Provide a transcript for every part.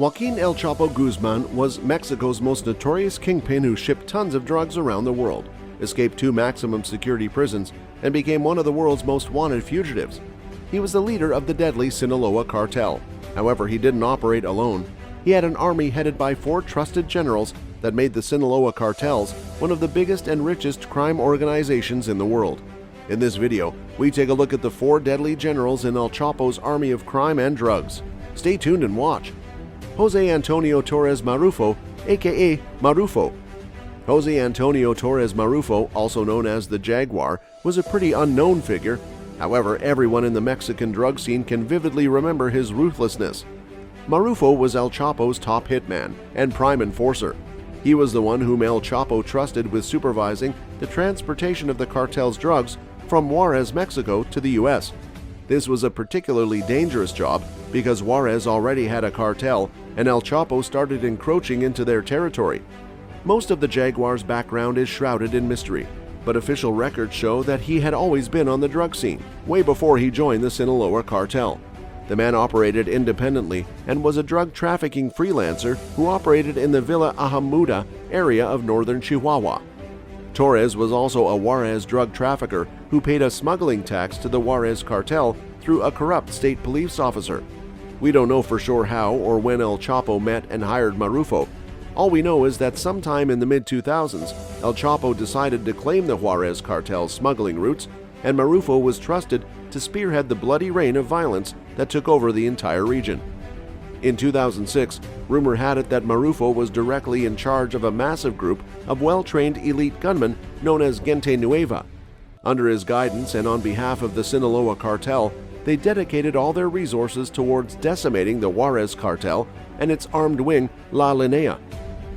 Joaquin El Chapo Guzman was Mexico's most notorious kingpin who shipped tons of drugs around the world, escaped 2 maximum security prisons, and became one of the world's most wanted fugitives. He was the leader of the deadly Sinaloa cartel. However, he didn't operate alone. He had an army headed by 4 trusted generals that made the Sinaloa cartels one of the biggest and richest crime organizations in the world. In this video, we take a look at the 4 deadly generals in El Chapo's army of crime and drugs. Stay tuned and watch. Jose Antonio Torres Marrufo, aka Marrufo. Jose Antonio Torres Marrufo, also known as the Jaguar, was a pretty unknown figure. However, everyone in the Mexican drug scene can vividly remember his ruthlessness. Marrufo was El Chapo's top hitman and prime enforcer. He was the one whom El Chapo trusted with supervising the transportation of the cartel's drugs from Juarez, Mexico to the U.S. This was a particularly dangerous job because Juarez already had a cartel and El Chapo started encroaching into their territory. Most of the Jaguar's background is shrouded in mystery, but official records show that he had always been on the drug scene, way before he joined the Sinaloa cartel. The man operated independently and was a drug trafficking freelancer who operated in the Villa Ahamuda area of northern Chihuahua. Torres was also a Juarez drug trafficker who paid a smuggling tax to the Juarez cartel through a corrupt state police officer. We don't know for sure how or when El Chapo met and hired Marrufo. All we know is that sometime in the mid-2000s, El Chapo decided to claim the Juarez cartel's smuggling routes, and Marrufo was trusted to spearhead the bloody reign of violence that took over the entire region. In 2006, rumor had it that Marrufo was directly in charge of a massive group of well-trained elite gunmen known as Gente Nueva. Under his guidance and on behalf of the Sinaloa cartel, they dedicated all their resources towards decimating the Juarez cartel and its armed wing, La Linea.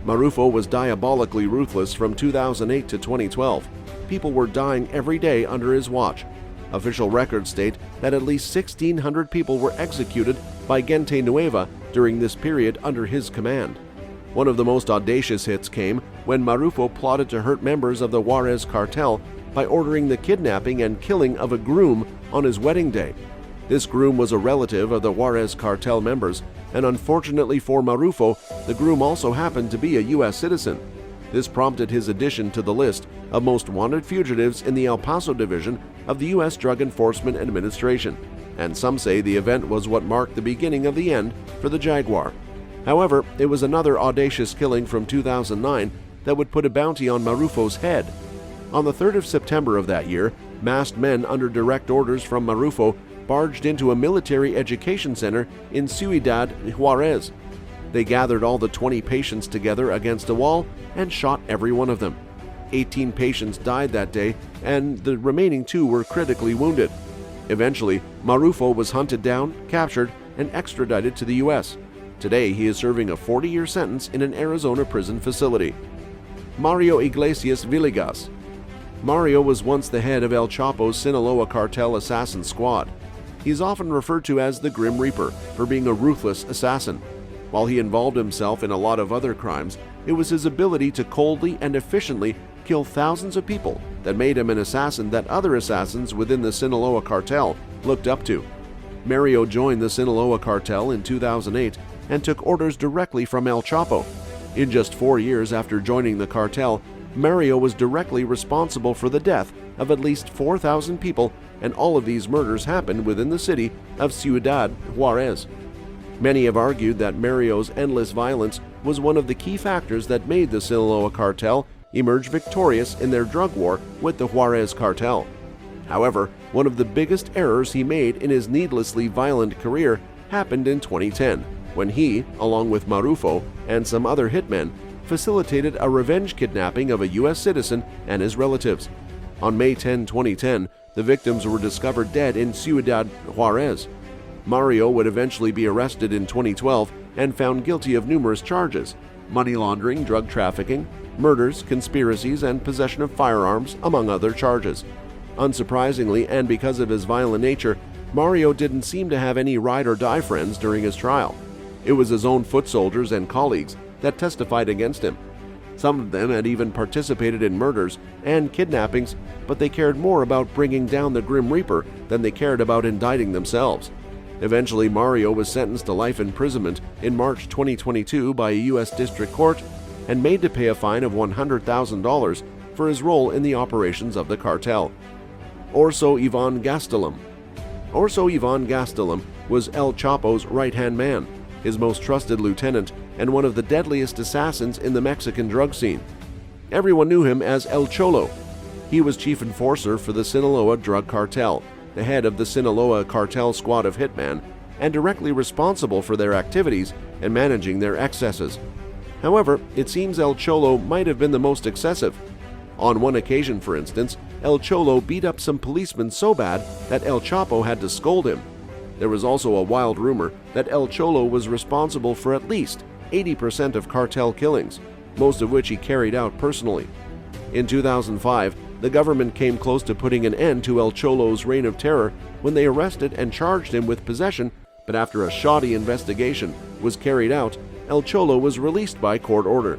Marrufo was diabolically ruthless from 2008 to 2012. People were dying every day under his watch. Official records state that at least 1,600 people were executed by Gente Nueva during this period under his command. One of the most audacious hits came when Marrufo plotted to hurt members of the Juarez cartel by ordering the kidnapping and killing of a groom on his wedding day. This groom was a relative of the Juarez cartel members, and unfortunately for Marrufo, the groom also happened to be a U.S. citizen. This prompted his addition to the list of most wanted fugitives in the El Paso division of the U.S. Drug Enforcement Administration, and some say the event was what marked the beginning of the end for the Jaguar. However, it was another audacious killing from 2009 that would put a bounty on Marrufo's head. On the 3rd of September of that year, masked men under direct orders from Marrufo barged into a military education center in Ciudad Juarez. They gathered all the 20 patients together against a wall and shot every one of them. 18 patients died that day, and the remaining 2 were critically wounded. Eventually, Marrufo was hunted down, captured, and extradited to the U.S. Today, he is serving a 40-year sentence in an Arizona prison facility. Mario Iglesias Villegas. Mario was once the head of El Chapo's Sinaloa cartel assassin squad. He is often referred to as the Grim Reaper for being a ruthless assassin. While he involved himself in a lot of other crimes, it was his ability to coldly and efficiently kill thousands of people that made him an assassin that other assassins within the Sinaloa cartel looked up to. Mario joined the Sinaloa cartel in 2008 and took orders directly from El Chapo. In just 4 years after joining the cartel, Mario was directly responsible for the death of at least 4,000 people, and all of these murders happened within the city of Ciudad Juarez. Many have argued that Mario's endless violence was one of the key factors that made the Sinaloa cartel emerge victorious in their drug war with the Juarez cartel. However, one of the biggest errors he made in his needlessly violent career happened in 2010, when he, along with Marrufo and some other hitmen, facilitated a revenge kidnapping of a U.S. citizen and his relatives. On May 10, 2010, the victims were discovered dead in Ciudad Juarez. Mario would eventually be arrested in 2012 and found guilty of numerous charges: money laundering, drug trafficking, murders, conspiracies, and possession of firearms, among other charges. Unsurprisingly, and because of his violent nature, Mario didn't seem to have any ride-or-die friends during his trial. It was his own foot soldiers and colleagues that testified against him. Some of them had even participated in murders and kidnappings, but they cared more about bringing down the Grim Reaper than they cared about indicting themselves. Eventually, Mario was sentenced to life imprisonment in March 2022 by a U.S. District Court and made to pay a fine of $100,000 for his role in the operations of the cartel. Orso Ivan Gastelum. Orso Ivan Gastelum was El Chapo's right-hand man, his most trusted lieutenant, and one of the deadliest assassins in the Mexican drug scene. Everyone knew him as El Cholo. He was chief enforcer for the Sinaloa drug cartel, the head of the Sinaloa cartel squad of Hitman, and directly responsible for their activities and managing their excesses. However, it seems El Cholo might have been the most excessive. On one occasion, for instance, El Cholo beat up some policemen so bad that El Chapo had to scold him. There was also a wild rumor that El Cholo was responsible for at least 80% of cartel killings, most of which he carried out personally. In 2005, the government came close to putting an end to El Cholo's reign of terror when they arrested and charged him with possession, but after a shoddy investigation was carried out, El Cholo was released by court order.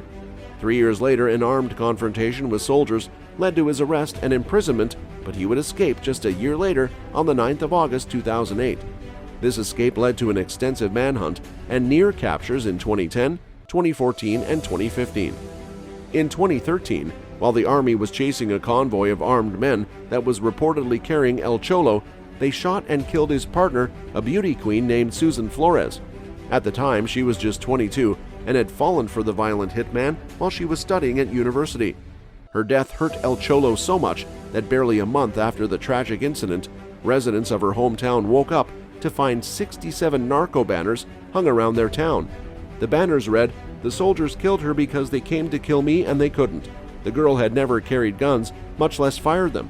3 years later, an armed confrontation with soldiers led to his arrest and imprisonment, but he would escape just a year later on the 9th of August 2008. This escape led to an extensive manhunt and near captures in 2010, 2014, and 2015. In 2013, while the army was chasing a convoy of armed men that was reportedly carrying El Cholo, they shot and killed his partner, a beauty queen named Susan Flores. At the time, she was just 22 and had fallen for the violent hitman while she was studying at university. Her death hurt El Cholo so much that barely a month after the tragic incident, residents of her hometown woke up to find 67 narco banners hung around their town. The banners read, "The soldiers killed her because they came to kill me and they couldn't. The girl had never carried guns, much less fired them."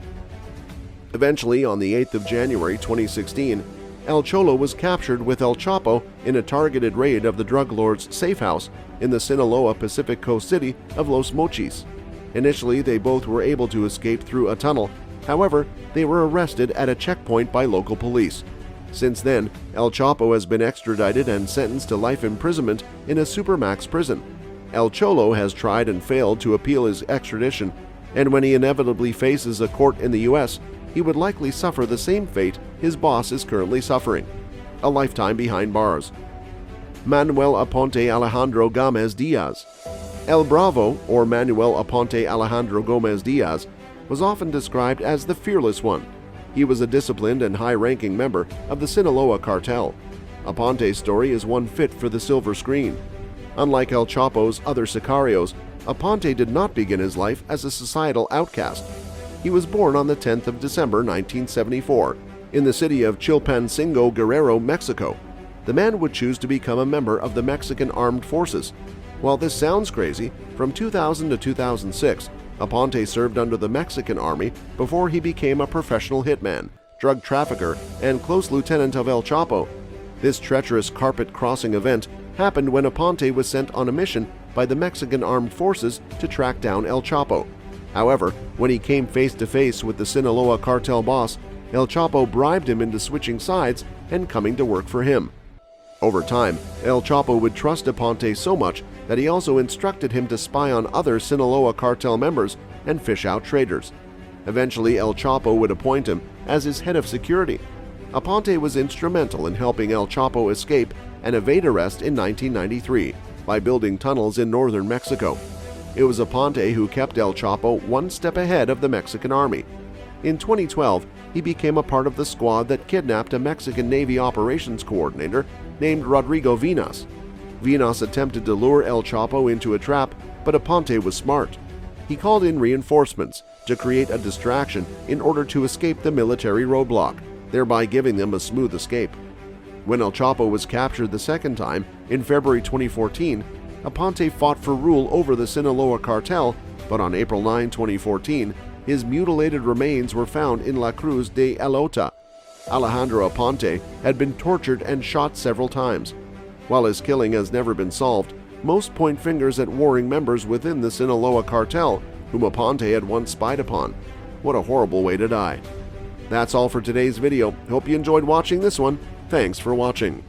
Eventually, on the 8th of January 2016, El Cholo was captured with El Chapo in a targeted raid of the drug lord's safe house in the Sinaloa Pacific Coast city of Los Mochis. Initially, they both were able to escape through a tunnel. However, they were arrested at a checkpoint by local police. Since then, El Chapo has been extradited and sentenced to life imprisonment in a supermax prison. El Cholo has tried and failed to appeal his extradition, and when he inevitably faces a court in the U.S., he would likely suffer the same fate his boss is currently suffering: a lifetime behind bars. Manuel Aponte Alejandro Gomez Diaz. El Bravo, or Manuel Aponte Alejandro Gomez Diaz, was often described as the fearless one. He was a disciplined and high-ranking member of the Sinaloa cartel. Aponte's story is one fit for the silver screen. Unlike El Chapo's other sicarios, Aponte did not begin his life as a societal outcast. He was born on the 10th of December 1974 in the city of Chilpancingo, Guerrero, Mexico. The man would choose to become a member of the Mexican Armed Forces. While this sounds crazy, from 2000 to 2006, Aponte served under the Mexican Army before he became a professional hitman, drug trafficker, and close lieutenant of El Chapo. This treacherous carpet-crossing event happened when Aponte was sent on a mission by the Mexican Armed Forces to track down El Chapo. However, when he came face-to-face with the Sinaloa cartel boss, El Chapo bribed him into switching sides and coming to work for him. Over time, El Chapo would trust Aponte so much that he also instructed him to spy on other Sinaloa cartel members and fish out traitors. Eventually, El Chapo would appoint him as his head of security. Aponte was instrumental in helping El Chapo escape and evade arrest in 1993 by building tunnels in northern Mexico. It was Aponte who kept El Chapo one step ahead of the Mexican army. In 2012, he became a part of the squad that kidnapped a Mexican Navy operations coordinator named Rodrigo Vinas. Vinas attempted to lure El Chapo into a trap, but Aponte was smart. He called in reinforcements to create a distraction in order to escape the military roadblock, thereby giving them a smooth escape. When El Chapo was captured the second time in February 2014, Aponte fought for rule over the Sinaloa cartel, but on April 9, 2014, his mutilated remains were found in La Cruz de Elota. Alejandro Aponte had been tortured and shot several times. While his killing has never been solved, most point fingers at warring members within the Sinaloa cartel, whom Aponte had once spied upon. What a horrible way to die. That's all for today's video. Hope you enjoyed watching this one. Thanks for watching.